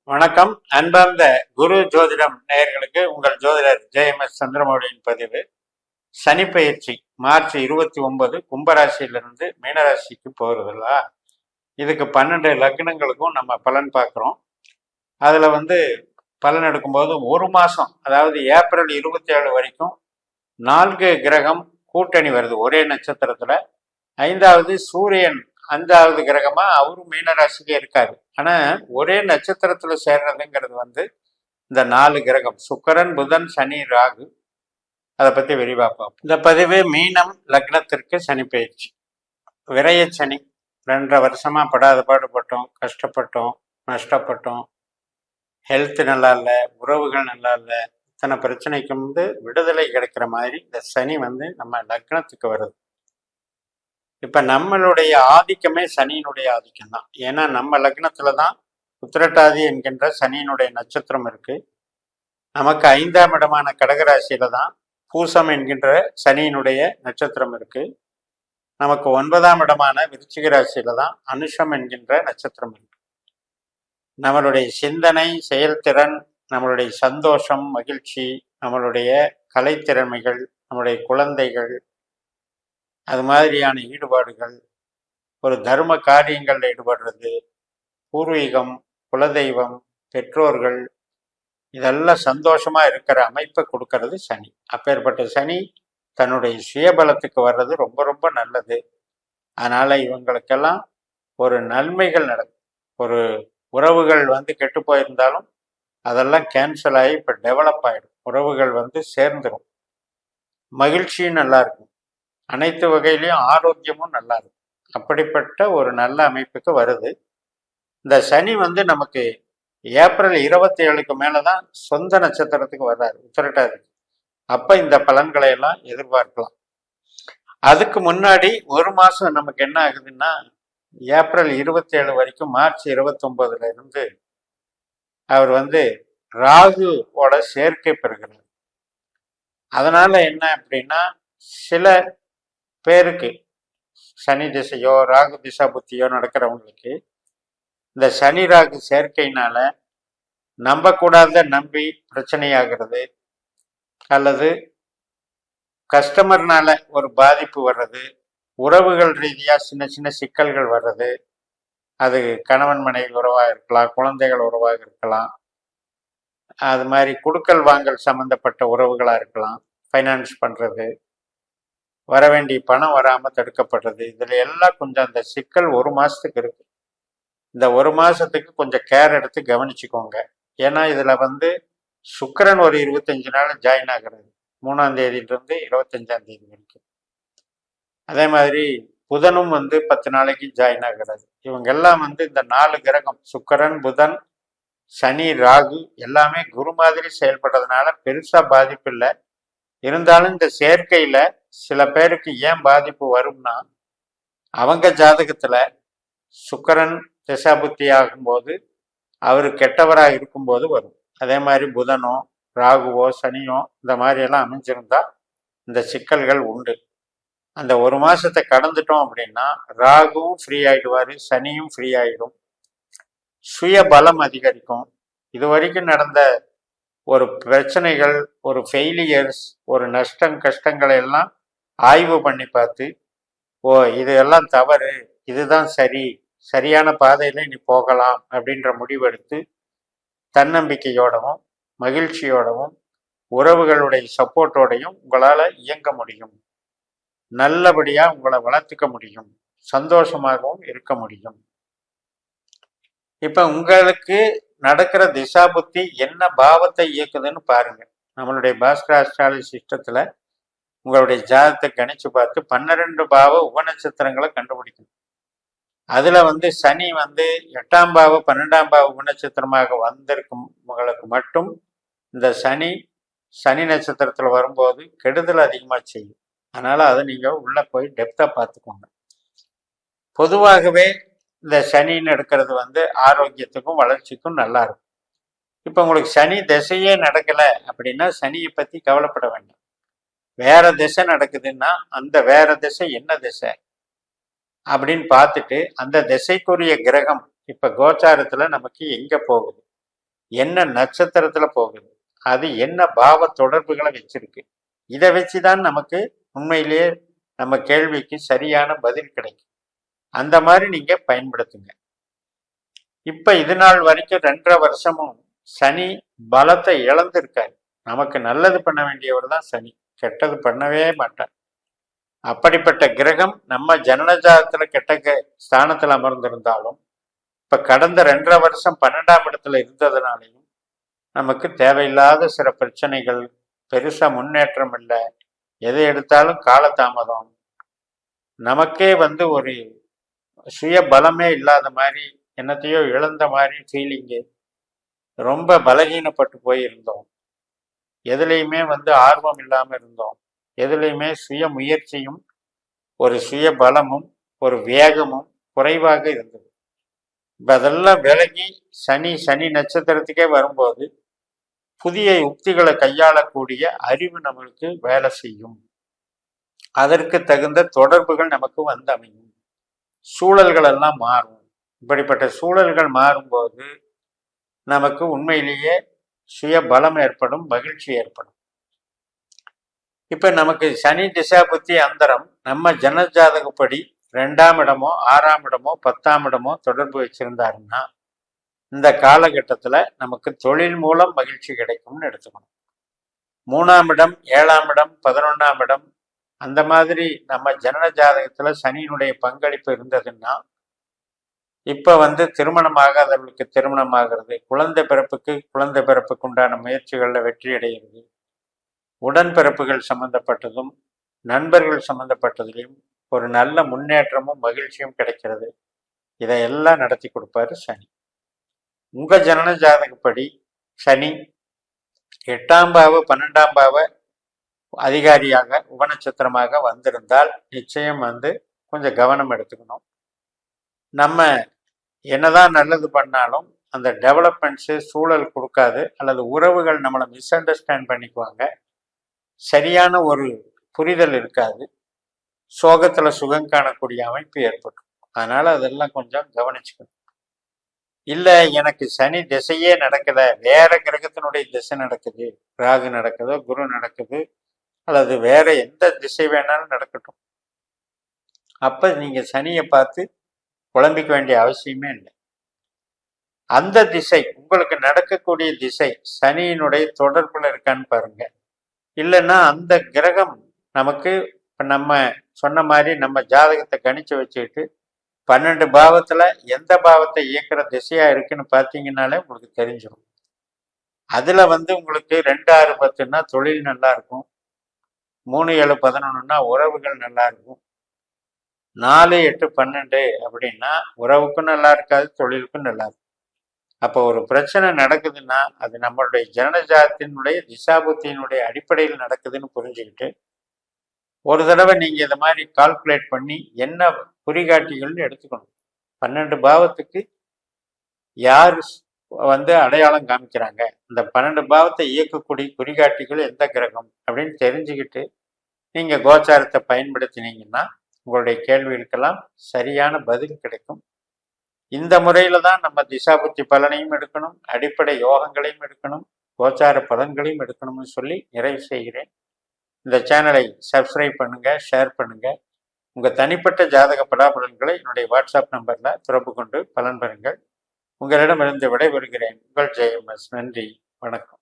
வணக்கம். அன்பார்ந்த குரு ஜோதிடம் நேயர்களுக்கு உங்கள் ஜோதிடர் ஜெயம்எஸ் சந்திரமௌலியின் பதிவு. சனி பயிற்சி மார்ச் 29 கும்பராசியிலிருந்து மீனராசிக்கு போகிறதில்ல. இதுக்கு 12 லக்னங்களுக்கும் நம்ம பலன் பார்க்குறோம். அதில் பலன் எடுக்கும்போது ஒரு மாதம், அதாவது ஏப்ரல் 27 வரைக்கும் 4 கிரகம் கூட்டணி வருது ஒரே நட்சத்திரத்தில். 5வது சூரியன் 5வது கிரகமா அவரும் மீனராசிலே இருக்காரு. ஆனா ஒரே நட்சத்திரத்துல சேர்றதுங்கிறது இந்த 4 கிரகம் சுக்கிரன், புதன், சனி, ராகு. அதை பத்தி விரிவா பார்ப்போம். இந்த பதிவு மீனம் லக்னத்திற்கு சனி பயிற்சி. விரைய சனி 2.5 வருஷமா படாத பாடுபட்டோம், கஷ்டப்பட்டோம், நஷ்டப்பட்டோம். ஹெல்த் நல்லா இல்லை, உறவுகள் நல்லா இல்லை, இத்தனை பிரச்சனைக்கு விடுதலை கிடைக்கிற மாதிரி இந்த சனி நம்ம லக்னத்துக்கு வருது. இப்ப நம்மளுடைய ஆதிக்கமே சனியினுடைய ஆதிக்கம் தான். ஏன்னா நம்ம லக்னத்துல தான் உத்திரட்டாதி என்கின்ற சனியினுடைய நட்சத்திரம் இருக்கு. நமக்கு 5ஆம் இடமான கடகராசியில தான் பூசம் என்கின்ற சனியினுடைய நட்சத்திரம் இருக்கு. நமக்கு 9ஆம் இடமான விருச்சிக ராசியில தான் அனுஷம் என்கின்ற நட்சத்திரம் இருக்கு. நம்மளுடைய சிந்தனை, செயல்திறன், நம்மளுடைய சந்தோஷம், மகிழ்ச்சி, நம்மளுடைய கலைத்திறமைகள், நம்முடைய குழந்தைகள், அது மாதிரியான ஈடுபாடுகள், ஒரு தர்ம காரியங்களில் ஈடுபடுறது, பூர்வீகம், குலதெய்வம், பெற்றோர்கள், இதெல்லாம் சந்தோஷமா இருக்கிற அமைப்பை கொடுக்கறது சனி. அப்பேற்பட்ட சனி தன்னுடைய சுயபலத்துக்கு வர்றது ரொம்ப ரொம்ப நல்லது. அதனால இவங்களுக்கெல்லாம் ஒரு நன்மைகள் நடக்கும். ஒரு உறவுகள் கெட்டு போயிருந்தாலும் அதெல்லாம் கேன்சல் ஆகி இப்போ டெவலப் ஆகிடும். உறவுகள் சேர்ந்துடும். மகிழ்ச்சியும் நல்லா இருக்கும். அனைத்து வகையிலையும் ஆரோக்கியமும் நல்லா இருக்கும். அப்படிப்பட்ட ஒரு நல்ல அமைப்புக்கு வருது. இந்த சனி நமக்கு ஏப்ரல் 27க்கு மேலதான் சொந்த நட்சத்திரத்துக்கு வர்றாரு, உத்திரட்டாதி. அப்ப இந்த பலன்களை எல்லாம் எதிர்பார்க்கலாம். அதுக்கு முன்னாடி ஒரு மாசம் நமக்கு என்ன ஆகுதுன்னா, ஏப்ரல் 27 வரைக்கும் மார்ச் 29ல இருந்து அவர் ராகுவோட சேர்க்கை பெறுகிறார். அதனால என்ன அப்படின்னா, சில பேருக்கு சனி திசையோ ராகு திசா புத்தியோ நடக்கிறவங்களுக்கு இந்த சனி ராகு சேர்க்கையினால நம்பக்கூடாத நம்பி பிரச்சனையாகிறது, அல்லது கஸ்டமர்னால ஒரு பாதிப்பு வர்றது, உறவுகள் ரீதியா சின்ன சின்ன சிக்கல்கள் வர்றது. அது கணவன் மனைவி உறவாக இருக்கலாம், குழந்தைகள் உறவாக இருக்கலாம், அது மாதிரி குடுக்கல் வாங்கல் சம்பந்தப்பட்ட உறவுகளா இருக்கலாம், ஃபைனான்ஸ் பண்றது, வர வேண்டிய பணம் வராம தடுக்கப்படுறது. இதுல எல்லாம் கொஞ்சம் அந்த சிக்கல் ஒரு மாசத்துக்கு இருக்கு. இந்த ஒரு மாசத்துக்கு கொஞ்சம் கேர் எடுத்து கவனிச்சுக்கோங்க. ஏன்னா இதுல சுக்கிரன் ஒரு 25 நாள் ஜாயின் ஆகிறது, 3ஆம் தேதியிலிருந்து 25ஆம் தேதி வரைக்கும். அதே மாதிரி புதனும் 10 நாளைக்கு ஜாயின் ஆகிறது. இவங்க எல்லாம் இந்த 4 கிரகம் சுக்கிரன், புதன், சனி, ராகு எல்லாமே குரு மாதிரி செயல்படுறதுனால பெருசா பாதிப்பு இல்லை. இருந்தாலும் இந்த சேர்க்கையில சில பேருக்கு ஏன் பாதிப்பு வரும்னா, அவங்க ஜாதகத்துல சுக்கிரன் திசாபுத்தி ஆகும்போது அவரு கெட்டவராக இருக்கும்போது வரும். அதே மாதிரி புதனோ ராகுவோ சனியோ இந்த மாதிரி எல்லாம் அமைஞ்சிருந்தா இந்த சிக்கல்கள் உண்டு. அந்த ஒரு மாசத்தை கடந்துட்டோம் அப்படின்னா ராகுவும் ஃப்ரீ ஆயிடுவாரு, சனியும் ஃப்ரீ ஆயிடும், சுய பலம் அதிகரிக்கும். இது வரைக்கும் நடந்த ஒரு பிரச்சனைகள், ஒரு ஃபெயிலியர்ஸ், ஒரு நஷ்டம் கஷ்டங்களை எல்லாம் ஆய்வு பண்ணி பார்த்து, ஓ இதெல்லாம் தவறு, இதுதான் சரி, சரியான பாதையில நீ போகலாம் அப்படின்ற முடிவெடுத்து தன்னம்பிக்கையோடவும் மகிழ்ச்சியோடவும் உறவுகளுடைய சப்போர்ட்டோடையும் உங்களால இயங்க முடியும். நல்லபடியா உங்களை வளர்த்துக்க முடியும், சந்தோஷமாகவும் இருக்க முடியும். இப்ப உங்களுக்கு நடக்கிற திசா புத்தி என்ன பாவத்தை இயக்குதுன்னு பாருங்க. நம்மளுடைய பாஸ்கர் அஸ்ட்ராலஜி சிஸ்டத்துல உங்களுடைய ஜாதகத்தை கணிச்சு பார்த்து 12 பாவ உபநட்சத்திரங்களை கண்டுபிடிக்கணும். அதுல சனி 8ஆம் பாவ 12ஆம் பாவ உபநட்சத்திரமாக வந்திருக்கும் உங்களுக்கு மட்டும் இந்த சனி நட்சத்திரத்துல வரும்போது கெடுதல் அதிகமா செய்யும். அதனால அதை நீங்க உள்ள போய் டெப்தா பார்த்துக்கோங்க. பொதுவாகவே இந்த சனின்னு எடுக்கிறது ஆரோக்கியத்துக்கும் வளர்ச்சிக்கும் நல்லா இருக்கும். இப்ப உங்களுக்கு சனி திசையே நடக்கல அப்படின்னா சனியை பத்தி கவலைப்பட வேண்டாம். வேற திசை நடக்குதுன்னா அந்த வேற திசை என்ன திசை அப்படின்னு பார்த்துட்டு அந்த திசைக்குரிய கிரகம் இப்ப கோச்சாரத்துல நமக்கு எங்க போகுது, என்ன நட்சத்திரத்துல போகுது, அது என்ன பாவ தொடர்புகளை வச்சிருக்கு, இதை வச்சுதான் நமக்கு உண்மையிலேயே நம்ம கேள்விக்கு சரியான பதில் கிடைக்கும். அந்த மாதிரி நீங்க பயன்படுத்துங்க. இப்ப இது நாள் வரைக்கும் 2.5 வருஷமும் சனி பலத்தை இழந்திருக்காரு. நமக்கு நல்லது பண்ண வேண்டியவர் தான் சனி, கெட்டது பண்ணவே மாட்டார். அப்படிப்பட்ட கிரகம் நம்ம ஜனனஜாதத்துல கெட்ட ஸ்தானத்துல அமர்ந்திருந்தாலும் இப்ப கடந்த 2.5 வருஷம் 12ஆம் இடத்துல இருந்ததுனாலையும் நமக்கு தேவையில்லாத சில பிரச்சனைகள், பெருசா முன்னேற்றம் இல்லை, எதை எடுத்தாலும் காலதாமதம், நமக்கே ஒரு சுய பலமே இல்லாத மாதிரி, என்னத்தையோ இழந்த மாதிரி ஃபீலிங்கு, ரொம்ப பலகீனப்பட்டு போயிருந்தோம், எதுலையுமே ஆர்வம் இல்லாம இருந்தோம், எதுலையுமே சுய முயற்சியும் ஒரு சுய பலமும் ஒரு வேகமும் குறைவாக இருந்தது. இப்ப அதெல்லாம் விலகி சனி நட்சத்திரத்துக்கே வரும்போது புதிய யுக்திகளை கையாளக்கூடிய அறிவு நம்மளுக்கு வேலை செய்யும். அதற்கு தகுந்த தொடர்புகள் நமக்கு அமையும். சூழல்கள் எல்லாம் மாறும். இப்படிப்பட்ட சூழல்கள் மாறும்போது நமக்கு உண்மையிலேயே சுய பலம் ஏற்படும், மகிழ்ச்சி ஏற்படும். இப்ப நமக்கு சனி திசா புத்தி அந்தரம் நம்ம ஜனஜாதகப்படி 2ஆம் இடமோ 6ஆம் இடமோ 10ஆம் இடமோ தொடர்பு வச்சிருந்தாருன்னா இந்த காலகட்டத்துல நமக்கு தொழில் மூலம் மகிழ்ச்சி கிடைக்கும்னு எடுத்துக்கணும். 3ஆம் இடம் 7ஆம் இடம் 11ஆம் இடம் அந்த மாதிரி நம்ம ஜனன ஜாதகத்துல சனியினுடைய பங்களிப்பு இருந்ததுன்னா இப்ப திருமணம் ஆகாதவர்களுக்கு திருமணம் ஆகிறது, குழந்தை பிறப்புக்கு உண்டான முயற்சிகள்ல வெற்றி அடைகிறது, உடன்பிறப்புகள் சம்பந்தப்பட்டதும் நண்பர்கள் சம்பந்தப்பட்டதிலையும் ஒரு நல்ல முன்னேற்றமும் மகிழ்ச்சியும் கிடைக்கிறது. இதையெல்லாம் நடத்தி கொடுப்பாரு சனி. உங்க ஜனன ஜாதகப்படி சனி 8ஆம் பாவ 12ஆம் பாவ அதிகாரியாக உபநட்சத்திரமாக வந்திருந்தால் நிச்சயம் கொஞ்சம் கவனம் எடுத்துக்கணும். நம்ம என்னதான் நல்லது பண்ணாலும் அந்த டெவலப்மெண்ட்ஸு சூழல் கொடுக்காது, அல்லது உறவுகள் நம்மளை மிஸ் அண்டர்ஸ்டாண்ட் பண்ணிக்குவாங்க, சரியான ஒரு புரிதல் இருக்காது, சோகத்துல சுகம் காணக்கூடிய அமைப்பு ஏற்படும். அதனால அதெல்லாம் கொஞ்சம் கவனிச்சுக்கணும். இல்லை எனக்கு சனி திசையே நடக்குத, வேற கிரகத்தினுடைய திசை நடக்குது, ராகு நடக்குதோ குரு நடக்குது, அல்லது வேற எந்த திசை வேணாலும் நடக்கட்டும், அப்ப நீங்க சனியை பார்த்து குழம்பிக்க வேண்டிய அவசியமே இல்லை. அந்த திசை உங்களுக்கு நடக்கக்கூடிய திசை சனியினுடைய தொடர்புல இருக்கான்னு பாருங்க. இல்லைன்னா அந்த கிரகம் நமக்கு நம்ம சொன்ன மாதிரி நம்ம ஜாதகத்தை கணிச்சு வச்சுக்கிட்டு 12 பாவத்துல எந்த பாவத்தை இயக்குற திசையா இருக்குன்னு பார்த்தீங்கன்னாலே உங்களுக்கு தெரிஞ்சிடும். அதுல உங்களுக்கு 2, 6, 10ன்னா தொழில் நல்லா இருக்கும், 3, 7, 11ன்னா உறவுகள் நல்லா இருக்கும், 4, 8, 12 அப்படின்னா உறவுக்கும் நல்லா இருக்காது, தொழிலுக்கும் நல்லா இருக்கும். அப்போ ஒரு பிரச்சனை நடக்குதுன்னா அது நம்மளுடைய ஜனனஜாதத்தினுடைய திசாபுத்தியினுடைய அடிப்படையில் நடக்குதுன்னு புரிஞ்சுக்கிட்டு ஒரு தடவை நீங்க இதை மாதிரி கால்குலேட் பண்ணி என்ன குறிகாட்டிகள்னு எடுத்துக்கணும். 12 பாவத்துக்கு யார் அடையாளம் காமிக்கிறாங்க, இந்த 12 பாவத்தை இயக்கக்கூடிய குறிகாட்டிகள் எந்த கிரகம் அப்படின்னு தெரிஞ்சுக்கிட்டு நீங்க கோச்சாரத்தை பயன்படுத்தினீங்கன்னா உங்களுடைய கேள்விகளுக்கெல்லாம் சரியான பதில் கிடைக்கும். இந்த முறையில தான் நம்ம திசாபுத்தி பலனையும் எடுக்கணும், அடிப்படை யோகங்களையும் எடுக்கணும், கோச்சார பலன்களையும் எடுக்கணும்னு சொல்லி நிறைவு செய்கிறேன். இந்த சேனலை சப்ஸ்கிரைப் பண்ணுங்க, ஷேர் பண்ணுங்க. உங்க தனிப்பட்ட ஜாதக பலாபலன்களை என்னுடைய வாட்ஸ்அப் நம்பர்ல தொடர்பு கொண்டு பலன் பெறுங்கள். உங்களிடமிருந்து விடைபெறுகிறேன். உங்கள் ஜெயம்எஸ். நன்றி, வணக்கம்.